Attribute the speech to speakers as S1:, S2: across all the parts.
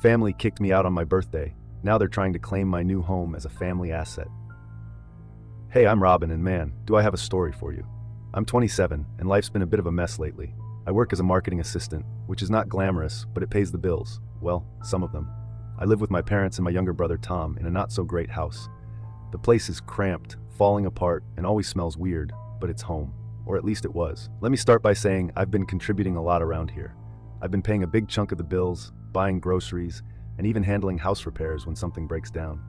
S1: Family kicked me out on my birthday. Now they're trying to claim my new home as a family asset. Hey, I'm Robin, and man, do I have a story for you. I'm 27, and life's been a bit of a mess lately. I work as a marketing assistant, which is not glamorous, but it pays the bills. Well, some of them. I live with my parents and my younger brother Tom in a not-so-great house. The place is cramped, falling apart, and always smells weird, but it's home. Or at least it was. Let me start by saying I've been contributing a lot around here. I've been paying a big chunk of the bills, buying groceries, and even handling house repairs when something breaks down.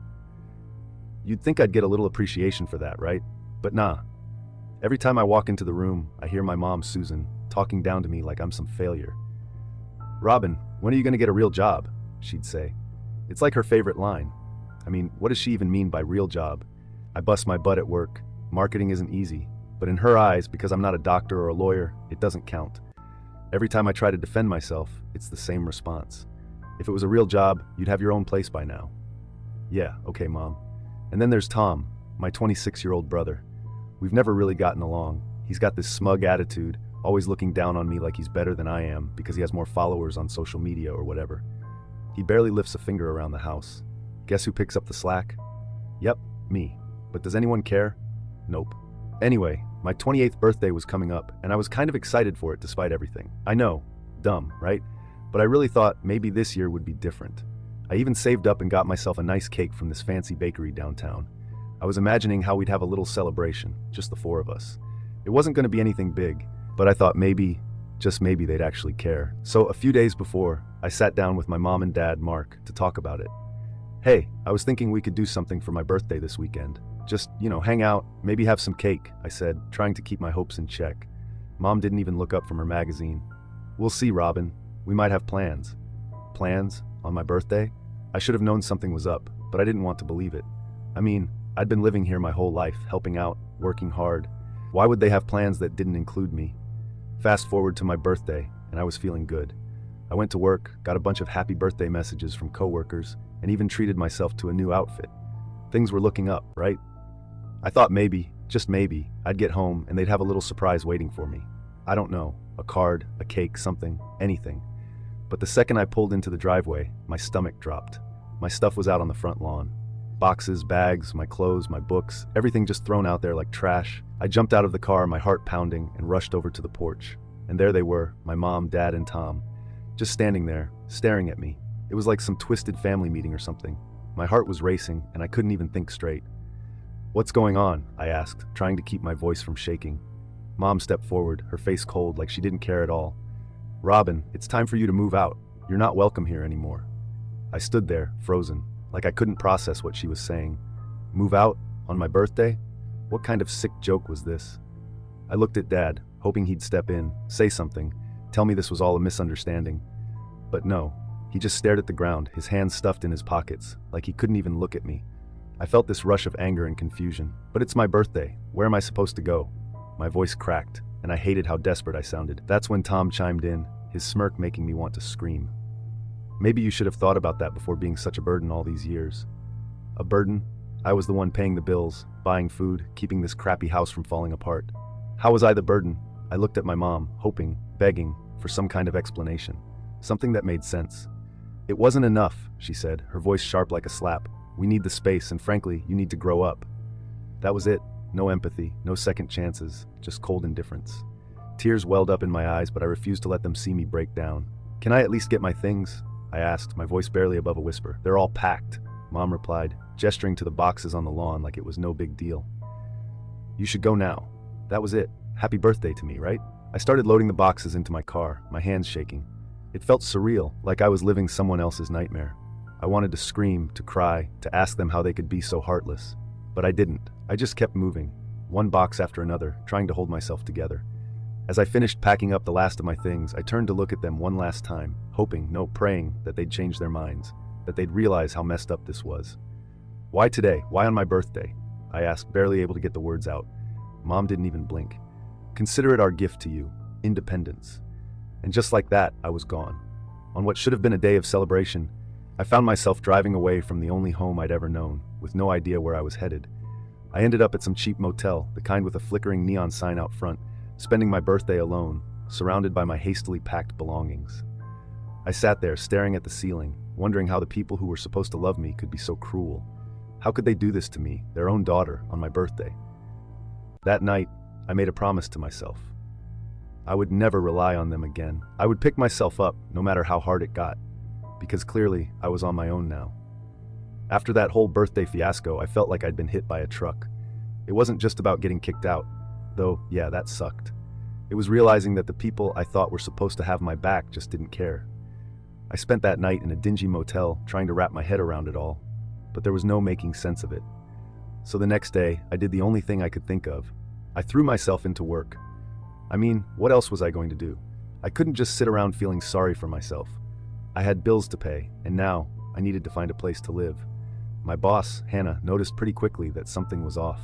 S1: You'd think I'd get a little appreciation for that, right? But nah. Every time I walk into the room, I hear my mom, Susan, talking down to me like I'm some failure. "Robin, when are you going to get a real job?" she'd say. It's like her favorite line. I mean, what does she even mean by real job? I bust my butt at work. Marketing isn't easy. But in her eyes, because I'm not a doctor or a lawyer, it doesn't count. Every time I try to defend myself, it's the same response. If it was a real job, you'd have your own place by now. Yeah, okay, Mom. And then there's Tom, my 26-year-old brother. We've never really gotten along. He's got this smug attitude, always looking down on me like he's better than I am because he has more followers on social media or whatever. He barely lifts a finger around the house. Guess who picks up the slack? Yep, me. But does anyone care? Nope. Anyway, my 28th birthday was coming up, and I was kind of excited for it despite everything. I know, dumb, right? But I really thought maybe this year would be different. I even saved up and got myself a nice cake from this fancy bakery downtown. I was imagining how we'd have a little celebration, just the four of us. It wasn't going to be anything big, but I thought maybe, just maybe they'd actually care. So a few days before, I sat down with my mom and dad, Mark, to talk about it. Hey, I was thinking we could do something for my birthday this weekend. Just, hang out, maybe have some cake, I said, trying to keep my hopes in check. Mom didn't even look up from her magazine. We'll see, Robin. We might have plans. Plans? On my birthday? I should have known something was up, but I didn't want to believe it. I mean, I'd been living here my whole life, helping out, working hard. Why would they have plans that didn't include me? Fast forward to my birthday, and I was feeling good. I went to work, got a bunch of happy birthday messages from coworkers, and even treated myself to a new outfit. Things were looking up, right? I thought maybe, just maybe, I'd get home and they'd have a little surprise waiting for me. I don't know, a card, a cake, something, anything. But the second I pulled into the driveway, my stomach dropped. My stuff was out on the front lawn. Boxes, bags, my clothes, my books, everything just thrown out there like trash. I jumped out of the car, my heart pounding, and rushed over to the porch. And there they were, my mom, dad, and Tom, just standing there, staring at me. It was like some twisted family meeting or something. My heart was racing, and I couldn't even think straight. "What's going on?" I asked, trying to keep my voice from shaking. Mom stepped forward, her face cold like she didn't care at all. "Robin, it's time for you to move out. You're not welcome here anymore." I stood there, frozen, like I couldn't process what she was saying. Move out? On my birthday? What kind of sick joke was this? I looked at Dad, hoping he'd step in, say something, tell me this was all a misunderstanding. But no, he just stared at the ground, his hands stuffed in his pockets, like he couldn't even look at me. I felt this rush of anger and confusion. But it's my birthday. Where am I supposed to go? My voice cracked, and I hated how desperate I sounded. That's when Tom chimed in, his smirk making me want to scream. "Maybe you should have thought about that before being such a burden all these years." A burden? I was the one paying the bills, buying food, keeping this crappy house from falling apart. How was I the burden? I looked at my mom, hoping, begging, for some kind of explanation. Something that made sense. "It wasn't enough," she said, her voice sharp like a slap. "We need the space, and frankly, you need to grow up." That was it. No empathy, no second chances, just cold indifference. Tears welled up in my eyes, but I refused to let them see me break down. "Can I at least get my things?" I asked, my voice barely above a whisper. "They're all packed," Mom replied, gesturing to the boxes on the lawn like it was no big deal. "You should go now." That was it. Happy birthday to me, right? I started loading the boxes into my car, my hands shaking. It felt surreal, like I was living someone else's nightmare. I wanted to scream, to cry, to ask them how they could be so heartless. But I didn't. I just kept moving, one box after another, trying to hold myself together. As I finished packing up the last of my things, I turned to look at them one last time, hoping, no, praying, that they'd change their minds, that they'd realize how messed up this was. "Why today? Why on my birthday?" I asked, barely able to get the words out. Mom didn't even blink. "Consider it our gift to you, independence." And just like that, I was gone. On what should have been a day of celebration, I found myself driving away from the only home I'd ever known, with no idea where I was headed. I ended up at some cheap motel, the kind with a flickering neon sign out front, spending my birthday alone, surrounded by my hastily packed belongings. I sat there, staring at the ceiling, wondering how the people who were supposed to love me could be so cruel. How could they do this to me, their own daughter, on my birthday? That night, I made a promise to myself. I would never rely on them again. I would pick myself up, no matter how hard it got, because clearly I was on my own now. After that whole birthday fiasco, I felt like I'd been hit by a truck. It wasn't just about getting kicked out, though, yeah, that sucked. It was realizing that the people I thought were supposed to have my back just didn't care. I spent that night in a dingy motel trying to wrap my head around it all, but there was no making sense of it. So the next day, I did the only thing I could think of. I threw myself into work. I mean, what else was I going to do? I couldn't just sit around feeling sorry for myself. I had bills to pay, and now I needed to find a place to live. My boss, Hannah, noticed pretty quickly that something was off.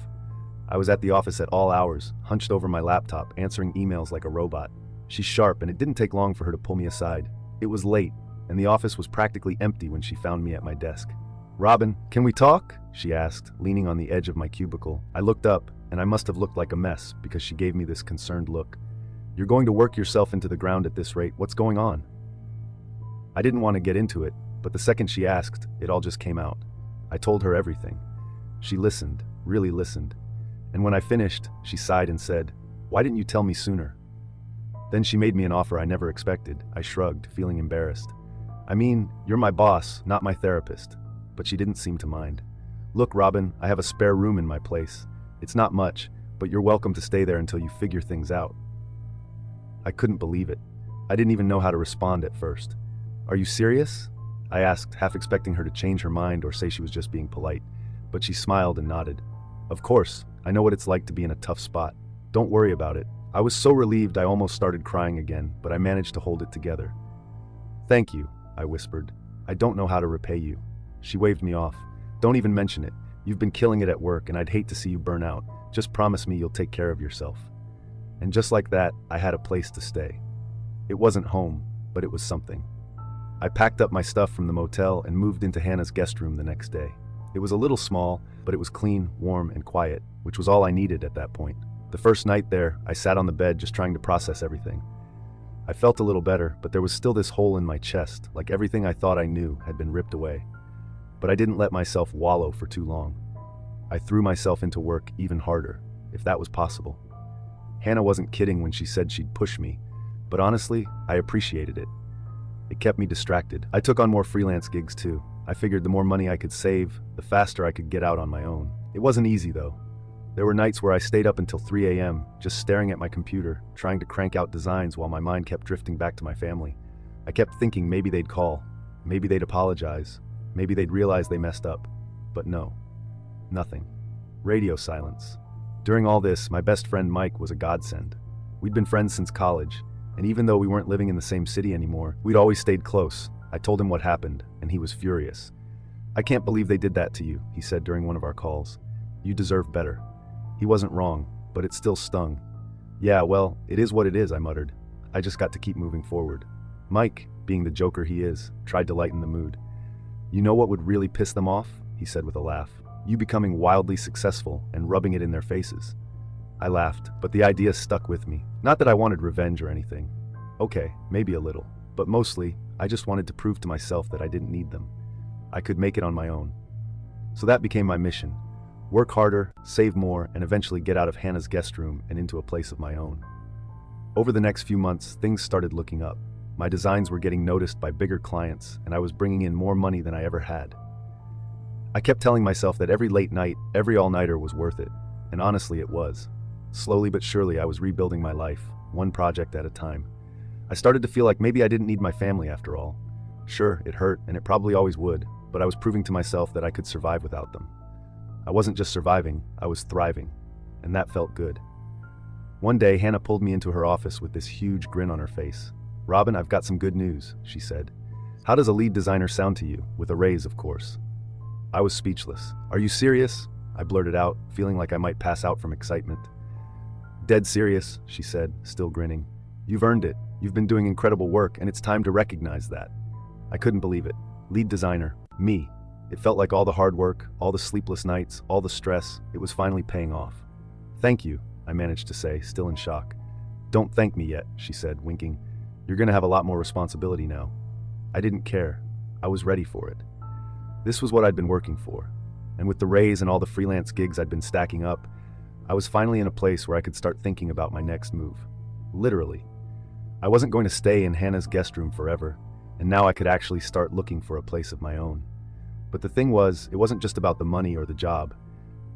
S1: I was at the office at all hours, hunched over my laptop, answering emails like a robot. She's sharp, and it didn't take long for her to pull me aside. It was late, and the office was practically empty when she found me at my desk. "Robin, can we talk?" she asked, leaning on the edge of my cubicle. I looked up, and I must have looked like a mess because she gave me this concerned look. "You're going to work yourself into the ground at this rate. What's going on?" I didn't want to get into it, but the second she asked, it all just came out. I told her everything. She listened, really listened. And when I finished, she sighed and said, "Why didn't you tell me sooner?" Then she made me an offer I never expected. I shrugged, feeling embarrassed. "I mean, you're my boss, not my therapist." But she didn't seem to mind. "Look, Robin, I have a spare room in my place. It's not much, but you're welcome to stay there until you figure things out." I couldn't believe it. I didn't even know how to respond at first. "Are you serious?" I asked, half expecting her to change her mind or say she was just being polite. But she smiled and nodded. "Of course, I know what it's like to be in a tough spot. Don't worry about it." I was so relieved I almost started crying again, but I managed to hold it together. "Thank you," I whispered. "I don't know how to repay you." She waved me off. "Don't even mention it. You've been killing it at work, and I'd hate to see you burn out. Just promise me you'll take care of yourself." And just like that, I had a place to stay. It wasn't home, but it was something. I packed up my stuff from the motel and moved into Hannah's guest room the next day. It was a little small, but it was clean, warm, and quiet, which was all I needed at that point. The first night there, I sat on the bed just trying to process everything. I felt a little better, but there was still this hole in my chest, like everything I thought I knew had been ripped away. But I didn't let myself wallow for too long. I threw myself into work even harder, if that was possible. Hannah wasn't kidding when she said she'd push me, but honestly, I appreciated it. It kept me distracted. I took on more freelance gigs too. I figured the more money I could save, the faster I could get out on my own. It wasn't easy though. There were nights where I stayed up until 3 a.m., just staring at my computer, trying to crank out designs while my mind kept drifting back to my family. I kept thinking maybe they'd call, maybe they'd apologize, maybe they'd realize they messed up. But no, nothing. Radio silence. During all this, my best friend Mike was a godsend. We'd been friends since college, and even though we weren't living in the same city anymore, we'd always stayed close. I told him what happened, and he was furious. "I can't believe they did that to you," he said during one of our calls. "You deserve better." He wasn't wrong, but it still stung. "Yeah, well, it is what it is," I muttered. I just got to keep moving forward. Mike, being the joker he is, tried to lighten the mood. "You know what would really piss them off?" he said with a laugh. "You becoming wildly successful and rubbing it in their faces." I laughed, but the idea stuck with me. Not that I wanted revenge or anything. Okay, maybe a little. But mostly, I just wanted to prove to myself that I didn't need them. I could make it on my own. So that became my mission. Work harder, save more, and eventually get out of Hannah's guest room and into a place of my own. Over the next few months, things started looking up. My designs were getting noticed by bigger clients, and I was bringing in more money than I ever had. I kept telling myself that every late night, every all-nighter was worth it, and honestly it was. Slowly but surely I was rebuilding my life, one project at a time. I started to feel like maybe I didn't need my family after all. Sure, it hurt, and it probably always would, but I was proving to myself that I could survive without them. I wasn't just surviving, I was thriving, and that felt good. One day, Hannah pulled me into her office with this huge grin on her face. "Robin, I've got some good news," she said. "How does a lead designer sound to you? With a raise, of course." I was speechless. "Are you serious?" I blurted out, feeling like I might pass out from excitement. "Dead serious," she said, still grinning. "You've earned it. You've been doing incredible work, and it's time to recognize that." I couldn't believe it. Lead designer. Me. It felt like all the hard work, all the sleepless nights, all the stress, it was finally paying off. "Thank you," I managed to say, still in shock. "Don't thank me yet," she said, winking. "You're gonna have a lot more responsibility now." I didn't care. I was ready for it. This was what I'd been working for. And with the raise and all the freelance gigs I'd been stacking up, I was finally in a place where I could start thinking about my next move. Literally. I wasn't going to stay in Hannah's guest room forever, and now I could actually start looking for a place of my own. But the thing was, it wasn't just about the money or the job.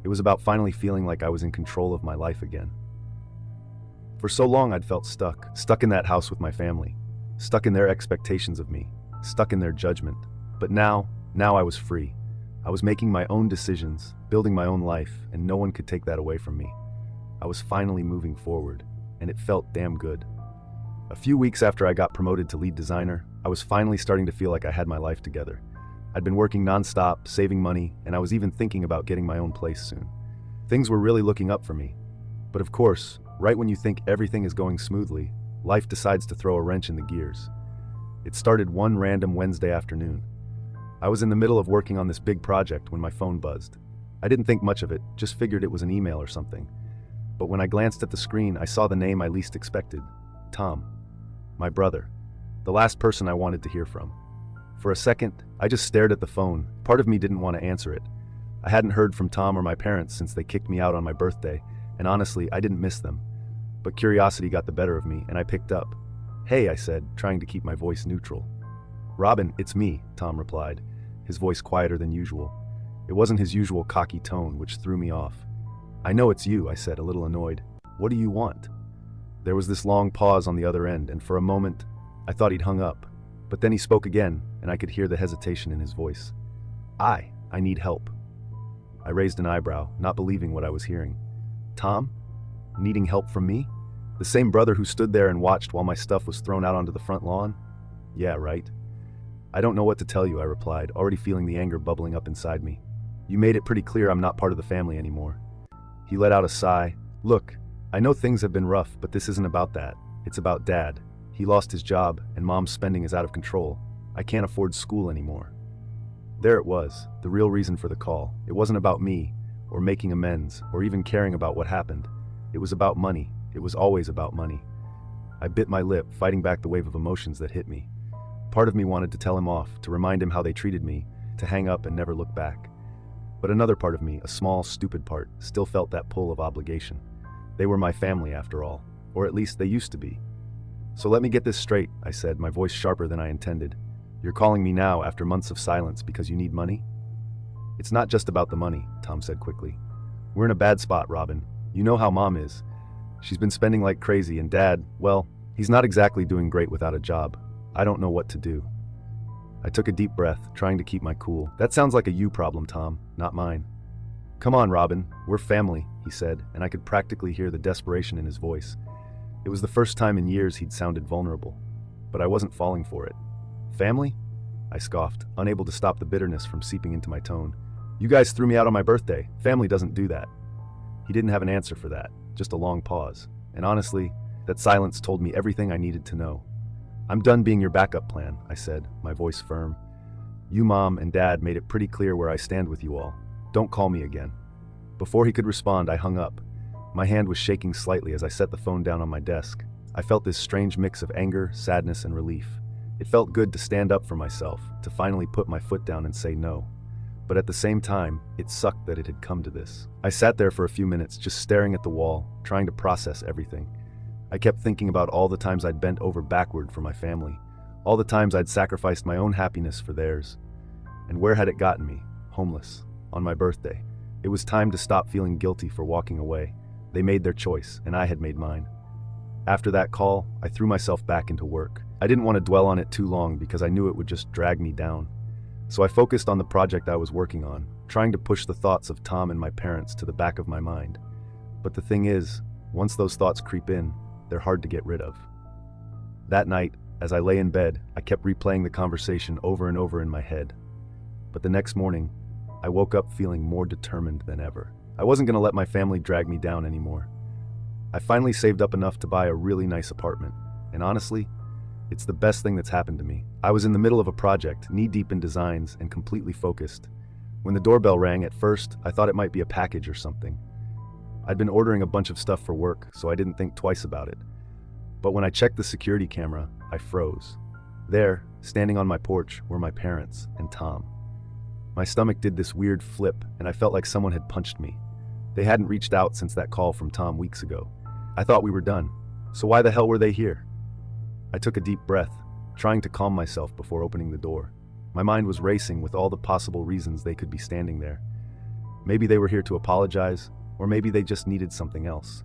S1: It was about finally feeling like I was in control of my life again. For so long I'd felt stuck in that house with my family, stuck in their expectations of me, stuck in their judgment. But now I was free. I was making my own decisions, building my own life, and no one could take that away from me. I was finally moving forward, and it felt damn good. A few weeks after I got promoted to lead designer, I was finally starting to feel like I had my life together. I'd been working nonstop, saving money, and I was even thinking about getting my own place soon. Things were really looking up for me. But of course, right when you think everything is going smoothly, life decides to throw a wrench in the gears. It started one random Wednesday afternoon. I was in the middle of working on this big project when my phone buzzed. I didn't think much of it, just figured it was an email or something. But when I glanced at the screen, I saw the name I least expected. Tom. My brother. The last person I wanted to hear from. For a second, I just stared at the phone. Part of me didn't want to answer it. I hadn't heard from Tom or my parents since they kicked me out on my birthday, and honestly, I didn't miss them. But curiosity got the better of me, and I picked up. "Hey," I said, trying to keep my voice neutral. "Robin, it's me," Tom replied, his voice quieter than usual. It wasn't his usual cocky tone, which threw me off. "I know it's you," I said, a little annoyed. "What do you want?" There was this long pause on the other end, and for a moment, I thought he'd hung up. But then he spoke again, and I could hear the hesitation in his voice. I need help." I raised an eyebrow, not believing what I was hearing. Tom? Needing help from me? The same brother who stood there and watched while my stuff was thrown out onto the front lawn? Yeah, right. "I don't know what to tell you," I replied, already feeling the anger bubbling up inside me. "You made it pretty clear I'm not part of the family anymore." He let out a sigh. "Look, I know things have been rough, but this isn't about that. It's about Dad. He lost his job, and Mom's spending is out of control. I can't afford school anymore." There it was, the real reason for the call. It wasn't about me, or making amends, or even caring about what happened. It was about money. It was always about money. I bit my lip, fighting back the wave of emotions that hit me. Part of me wanted to tell him off, to remind him how they treated me, to hang up and never look back. But another part of me, a small, stupid part, still felt that pull of obligation. They were my family after all, or at least they used to be. "So let me get this straight," I said, my voice sharper than I intended. "You're calling me now after months of silence because you need money?" "It's not just about the money," Tom said quickly. "We're in a bad spot, Robin. You know how Mom is. She's been spending like crazy, and Dad, well, he's not exactly doing great without a job. I don't know what to do." I took a deep breath, trying to keep my cool. "That sounds like a you problem, Tom, not mine." "Come on, Robin, we're family," he said, and I could practically hear the desperation in his voice. It was the first time in years he'd sounded vulnerable, but I wasn't falling for it. "Family?" I scoffed, unable to stop the bitterness from seeping into my tone. "You guys threw me out on my birthday. Family doesn't do that." He didn't have an answer for that, just a long pause. And honestly, that silence told me everything I needed to know. "I'm done being your backup plan," I said, my voice firm. "You, Mom, and Dad made it pretty clear where I stand with you all. Don't call me again." Before he could respond, I hung up. My hand was shaking slightly as I set the phone down on my desk. I felt this strange mix of anger, sadness, and relief. It felt good to stand up for myself, to finally put my foot down and say no. But at the same time, it sucked that it had come to this. I sat there for a few minutes, just staring at the wall, trying to process everything. I kept thinking about all the times I'd bent over backward for my family, all the times I'd sacrificed my own happiness for theirs. And where had it gotten me? Homeless. On my birthday. It was time to stop feeling guilty for walking away. They made their choice, and I had made mine. After that call, I threw myself back into work. I didn't want to dwell on it too long because I knew it would just drag me down. So I focused on the project I was working on, trying to push the thoughts of Tom and my parents to the back of my mind. But the thing is, once those thoughts creep in, they're hard to get rid of. That night, as I lay in bed, I kept replaying the conversation over and over in my head. But the next morning, I woke up feeling more determined than ever. I wasn't going to let my family drag me down anymore. I finally saved up enough to buy a really nice apartment, and honestly, it's the best thing that's happened to me. I was in the middle of a project, knee-deep in designs and completely focused. When the doorbell rang, at first, I thought it might be a package or something. I'd been ordering a bunch of stuff for work, so I didn't think twice about it. But when I checked the security camera, I froze. There, Standing on my porch were my parents and Tom. My stomach did this weird flip, and I felt like someone had punched me. They hadn't reached out since that call from Tom weeks ago. I thought we were done. So why the hell were they here? I took a deep breath, trying to calm myself before opening the door. My mind was racing with all the possible reasons they could be standing there. Maybe they were here to apologize, or maybe they just needed something else.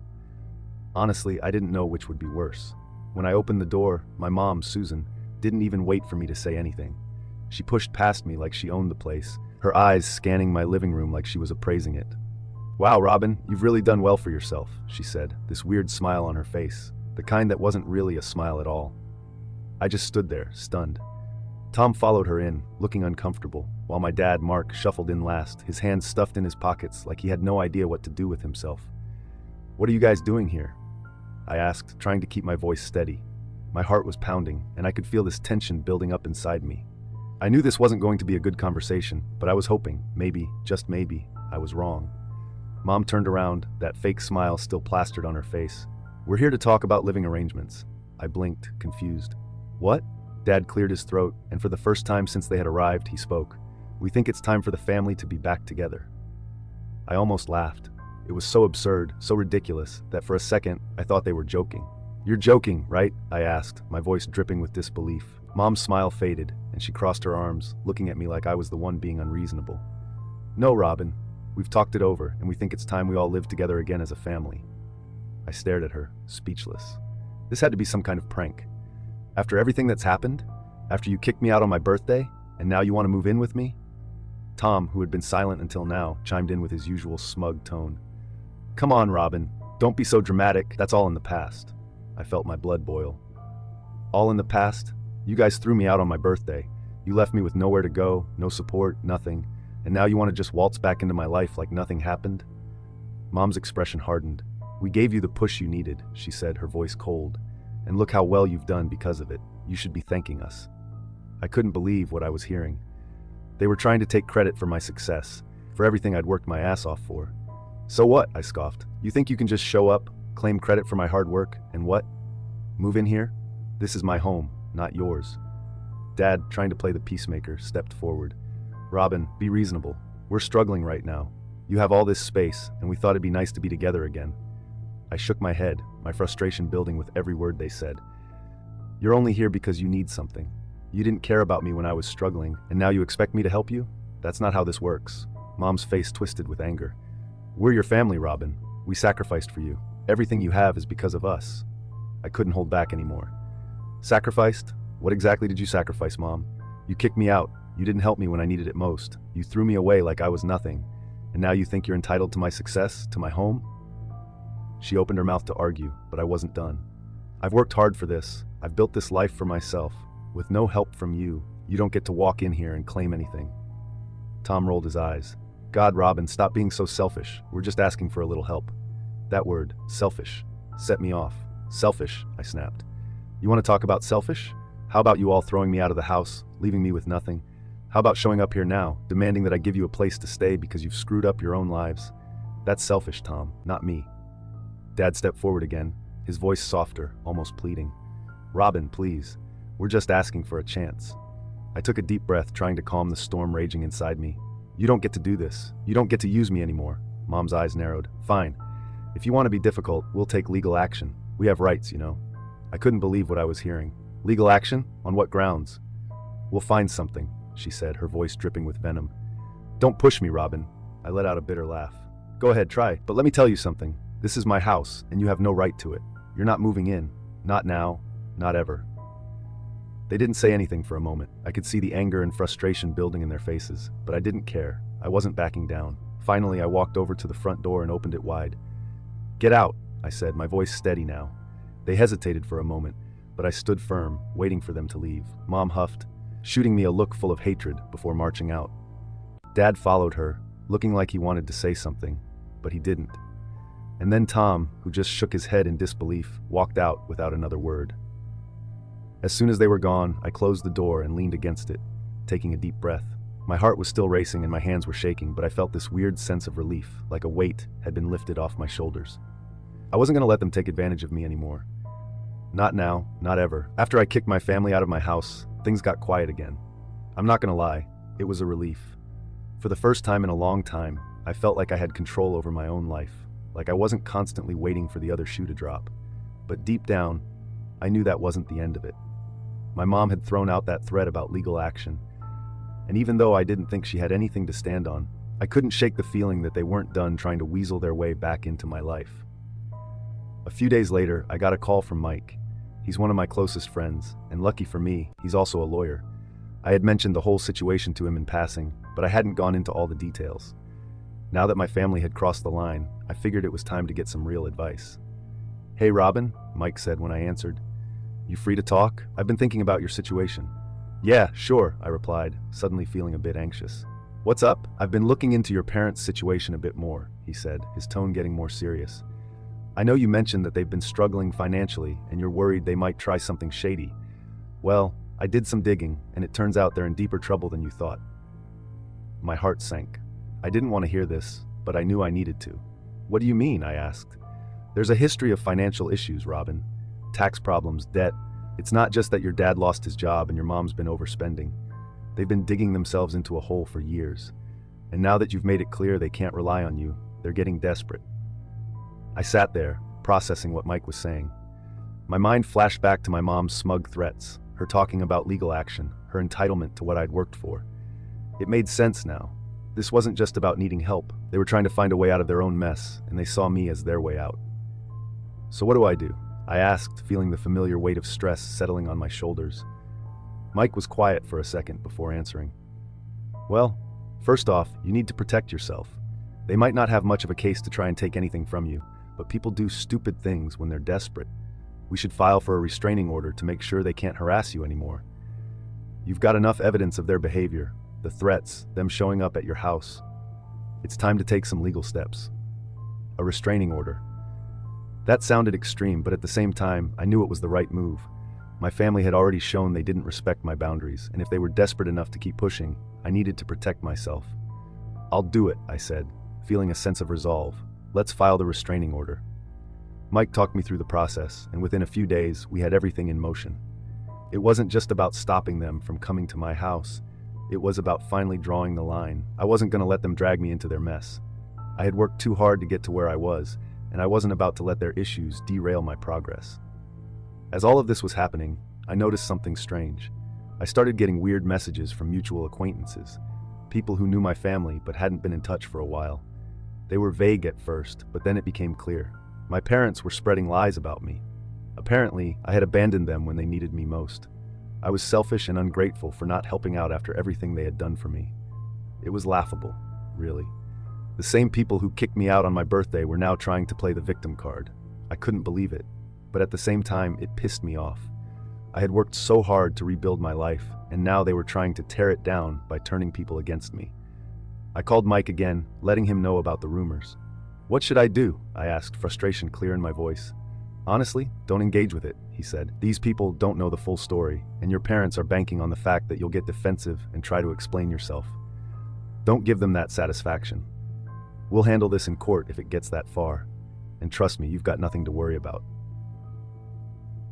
S1: Honestly, I didn't know which would be worse. When I opened the door, my mom, Susan, didn't even wait for me to say anything. She pushed past me like she owned the place, her eyes scanning my living room like she was appraising it. "Wow, Robin, you've really done well for yourself," she said, this weird smile on her face, the kind that wasn't really a smile at all. I just stood there, stunned. Tom followed her in, looking uncomfortable, while my dad, Mark, shuffled in last, his hands stuffed in his pockets like he had no idea what to do with himself. "What are you guys doing here?" I asked, trying to keep my voice steady. My heart was pounding, and I could feel this tension building up inside me. I knew this wasn't going to be a good conversation, but I was hoping, maybe, just maybe, I was wrong. Mom turned around, that fake smile still plastered on her face. "We're here to talk about living arrangements." I blinked, confused. "What?" Dad cleared his throat, and for the first time since they had arrived, he spoke. "We think it's time for the family to be back together." I almost laughed. It was so absurd, so ridiculous, that for a second, I thought they were joking. "You're joking, right?" I asked, my voice dripping with disbelief. Mom's smile faded, and she crossed her arms, looking at me like I was the one being unreasonable. "No, Robin. We've talked it over, and we think it's time we all live together again as a family." I stared at her, speechless. This had to be some kind of prank. After everything that's happened? After you kicked me out on my birthday, and now you want to move in with me? Tom, who had been silent until now, chimed in with his usual smug tone. "Come on, Robin. Don't be so dramatic. That's all in the past." I felt my blood boil. "All in the past? You guys threw me out on my birthday. You left me with nowhere to go, no support, nothing. And now you want to just waltz back into my life like nothing happened?" Mom's expression hardened. "We gave you the push you needed," she said, her voice cold. "And look how well you've done because of it. You should be thanking us." I couldn't believe what I was hearing. They were trying to take credit for my success, for everything I'd worked my ass off for. "So what?" I scoffed. "You think you can just show up, claim credit for my hard work, and what? Move in here? This is my home, not yours." Dad, trying to play the peacemaker, stepped forward. "Robin, be reasonable. We're struggling right now. You have all this space, and we thought it'd be nice to be together again." I shook my head, my frustration building with every word they said. "You're only here because you need something. You didn't care about me when I was struggling, and now you expect me to help you? That's not how this works." Mom's face twisted with anger. "We're your family, Robin. We sacrificed for you. Everything you have is because of us." I couldn't hold back anymore. "Sacrificed? What exactly did you sacrifice, Mom? You kicked me out. You didn't help me when I needed it most. You threw me away like I was nothing. And now you think you're entitled to my success, to my home?" She opened her mouth to argue, but I wasn't done. "I've worked hard for this. I've built this life for myself. With no help from you, you don't get to walk in here and claim anything." Tom rolled his eyes. "God, Robin, stop being so selfish. We're just asking for a little help." That word, selfish, set me off. "Selfish," I snapped. "You want to talk about selfish? How about you all throwing me out of the house, leaving me with nothing? How about showing up here now, demanding that I give you a place to stay because you've screwed up your own lives? That's selfish, Tom, not me." Dad stepped forward again, his voice softer, almost pleading. "Robin, please. We're just asking for a chance." I took a deep breath, trying to calm the storm raging inside me. "You don't get to do this. You don't get to use me anymore." Mom's eyes narrowed. "Fine. If you want to be difficult, we'll take legal action. We have rights, you know." I couldn't believe what I was hearing. "Legal action? On what grounds?" "We'll find something," she said, her voice dripping with venom. "Don't push me, Robin." I let out a bitter laugh. "Go ahead, try. But let me tell you something. This is my house, and you have no right to it. You're not moving in. Not now. Not ever." They didn't say anything for a moment. I could see the anger and frustration building in their faces, but I didn't care. I wasn't backing down. Finally, I walked over to the front door and opened it wide. "Get out," I said, my voice steady now. They hesitated for a moment, but I stood firm, waiting for them to leave. Mom huffed, shooting me a look full of hatred before marching out. Dad followed her, looking like he wanted to say something, but he didn't. And then Tom, who just shook his head in disbelief, walked out without another word. As soon as they were gone, I closed the door and leaned against it, taking a deep breath. My heart was still racing and my hands were shaking, but I felt this weird sense of relief, like a weight had been lifted off my shoulders. I wasn't going to let them take advantage of me anymore. Not now, not ever. After I kicked my family out of my house, things got quiet again. I'm not gonna lie, it was a relief. For the first time in a long time, I felt like I had control over my own life, like I wasn't constantly waiting for the other shoe to drop. But deep down, I knew that wasn't the end of it. My mom had thrown out that threat about legal action, and even though I didn't think she had anything to stand on, I couldn't shake the feeling that they weren't done trying to weasel their way back into my life. A few days later, I got a call from Mike. He's one of my closest friends, and lucky for me, he's also a lawyer. I had mentioned the whole situation to him in passing, but I hadn't gone into all the details. Now that my family had crossed the line, I figured it was time to get some real advice. "Hey Robin," Mike said when I answered. "You free to talk? I've been thinking about your situation." "Yeah, sure," I replied, suddenly feeling a bit anxious. "What's up?" "I've been looking into your parents' situation a bit more," he said, his tone getting more serious. "I know you mentioned that they've been struggling financially and you're worried they might try something shady. Well, I did some digging, and it turns out they're in deeper trouble than you thought." My heart sank. I didn't want to hear this, but I knew I needed to. "What do you mean?" I asked. "There's a history of financial issues, Robin. Tax problems, debt. It's not just that your dad lost his job and your mom's been overspending. They've been digging themselves into a hole for years. And now that you've made it clear they can't rely on you, they're getting desperate." I sat there, processing what Mike was saying. My mind flashed back to my mom's smug threats, her talking about legal action, her entitlement to what I'd worked for. It made sense now. This wasn't just about needing help. They were trying to find a way out of their own mess, and they saw me as their way out. "So what do I do?" I asked, feeling the familiar weight of stress settling on my shoulders. Mike was quiet for a second before answering. "Well, first off, you need to protect yourself. They might not have much of a case to try and take anything from you, but people do stupid things when they're desperate. We should file for a restraining order to make sure they can't harass you anymore. You've got enough evidence of their behavior, the threats, them showing up at your house. It's time to take some legal steps." A restraining order. That sounded extreme, but at the same time, I knew it was the right move. My family had already shown they didn't respect my boundaries, and if they were desperate enough to keep pushing, I needed to protect myself. "I'll do it," I said, feeling a sense of resolve. "Let's file the restraining order." Mike talked me through the process, and within a few days, we had everything in motion. It wasn't just about stopping them from coming to my house. It was about finally drawing the line. I wasn't going to let them drag me into their mess. I had worked too hard to get to where I was, and I wasn't about to let their issues derail my progress. As all of this was happening, I noticed something strange. I started getting weird messages from mutual acquaintances, people who knew my family but hadn't been in touch for a while. They were vague at first, but then it became clear. My parents were spreading lies about me. Apparently, I had abandoned them when they needed me most. I was selfish and ungrateful for not helping out after everything they had done for me. It was laughable, really. The same people who kicked me out on my birthday were now trying to play the victim card. I couldn't believe it, but at the same time, it pissed me off. I had worked so hard to rebuild my life, and now they were trying to tear it down by turning people against me. I called Mike again, letting him know about the rumors. "What should I do?" I asked, frustration clear in my voice. "Honestly, don't engage with it," he said. "These people don't know the full story, and your parents are banking on the fact that you'll get defensive and try to explain yourself. Don't give them that satisfaction. We'll handle this in court if it gets that far. And trust me, you've got nothing to worry about."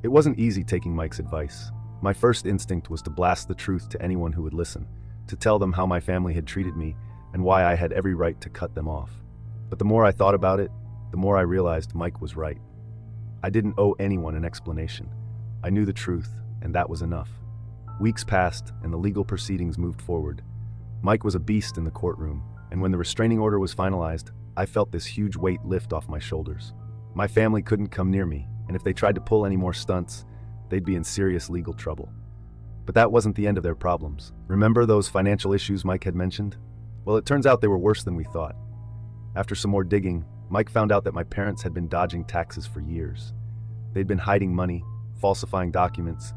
S1: It wasn't easy taking Mike's advice. My first instinct was to blast the truth to anyone who would listen, to tell them how my family had treated me and why I had every right to cut them off. But the more I thought about it, the more I realized Mike was right. I didn't owe anyone an explanation. I knew the truth, and that was enough. Weeks passed, and the legal proceedings moved forward. Mike was a beast in the courtroom, and when the restraining order was finalized, I felt this huge weight lift off my shoulders. My family couldn't come near me, and if they tried to pull any more stunts, they'd be in serious legal trouble. But that wasn't the end of their problems. Remember those financial issues Mike had mentioned? Well, it turns out they were worse than we thought. After some more digging, Mike found out that my parents had been dodging taxes for years. They'd been hiding money, falsifying documents,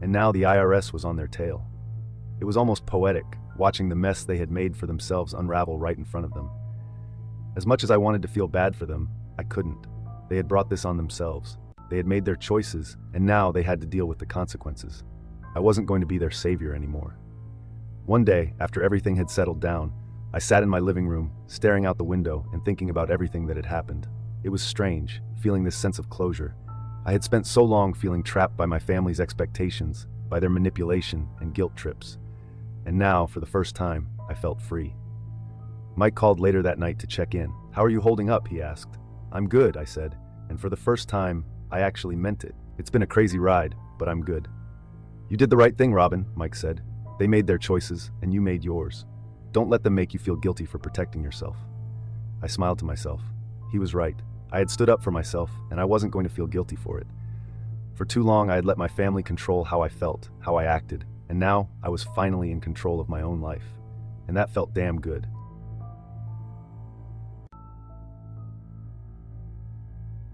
S1: and now the IRS was on their tail. It was almost poetic, watching the mess they had made for themselves unravel right in front of them. As much as I wanted to feel bad for them, I couldn't. They had brought this on themselves. They had made their choices, and now they had to deal with the consequences. I wasn't going to be their savior anymore. One day, after everything had settled down, I sat in my living room, staring out the window and thinking about everything that had happened. It was strange, feeling this sense of closure. I had spent so long feeling trapped by my family's expectations, by their manipulation and guilt trips. And now, for the first time, I felt free. Mike called later that night to check in. "How are you holding up?" he asked. "I'm good," I said, and for the first time, I actually meant it. "It's been a crazy ride, but I'm good." "You did the right thing, Robin," Mike said. "They made their choices, and you made yours. Don't let them make you feel guilty for protecting yourself." I smiled to myself. He was right. I had stood up for myself, and I wasn't going to feel guilty for it. For too long, I had let my family control how I felt, how I acted, and now I was finally in control of my own life. And that felt damn good.